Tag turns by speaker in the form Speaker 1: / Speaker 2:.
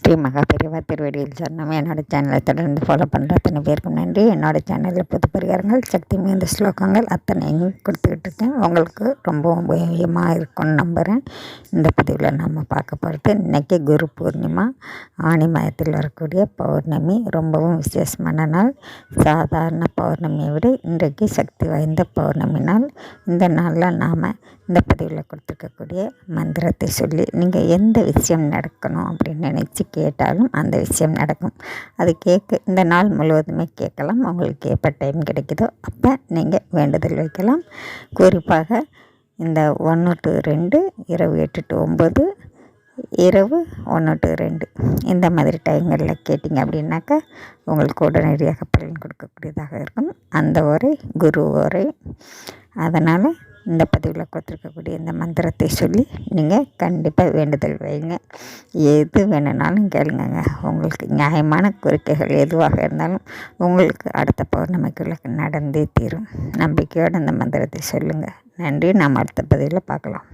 Speaker 1: ஸ்ரீ மகாபெரிவா திருவடியில் சரணம். என்னோடய சேனலை தொடர்ந்து ஃபாலோ பண்ணுற அத்தனை பேருக்கும் நன்றி. என்னோடய சேனலில் புது பரிகாரங்கள், சக்தி மிகுந்த ஸ்லோகங்கள் அத்தனையும் கொடுத்துக்கிட்டு இருக்கேன். உங்களுக்கு ரொம்பவும் உபயோகமாக இருக்கும்னு நம்புகிறேன். இந்த பதிவில் நம்ம பார்க்க போகிறது, இன்றைக்கி குரு பூர்ணிமா, ஆனி மாதத்தில் வரக்கூடிய பௌர்ணமி. ரொம்பவும் விசேஷமான நாள். சாதாரண பௌர்ணமியை விட இன்றைக்கு சக்தி வாய்ந்த பௌர்ணமி நாள். இந்த நாளில் நாம் இந்த பதிவில் கொடுத்துருக்கக்கூடிய மந்திரத்தை சொல்லி நீங்கள் எந்த விஷயம் நடக்கணும் அப்படின்னு நினச்சி கேட்டாலும் அந்த விஷயம் நடக்கும். அது இந்த நாள் முழுவதுமே கேட்கலாம். உங்களுக்கு எப்போ டைம் கிடைக்குதோ அப்போ நீங்கள் வேண்டுதல் வைக்கலாம். குறிப்பாக இந்த 1 to 2, இரவு 8 to 9, இரவு 1 to 2 இந்த மாதிரி டைம்களில் கேட்டிங்க அப்படின்னாக்கா உங்களுக்கு உடனடியாக பலன் கொடுக்கக்கூடியதாக இருக்கும். அந்த உரை குரு உரை. அதனால் இந்த பதிவில் கொடுத்துருக்கக்கூடிய இந்த மந்திரத்தை சொல்லி நீங்கள் கண்டிப்பாக வேண்டுதல் வைங்க. எது வேணுனாலும் கேளுங்க. உங்களுக்கு நியாயமான கோரிக்கைகள் எதுவாக இருந்தாலும் உங்களுக்கு அடுத்த பௌர்ணமிக்குள்ள நடந்தே தீரும். நம்பிக்கையோடு இந்த மந்திரத்தை சொல்லுங்கள். நன்றி. நாம் அடுத்த பதிவில் பார்க்கலாம்.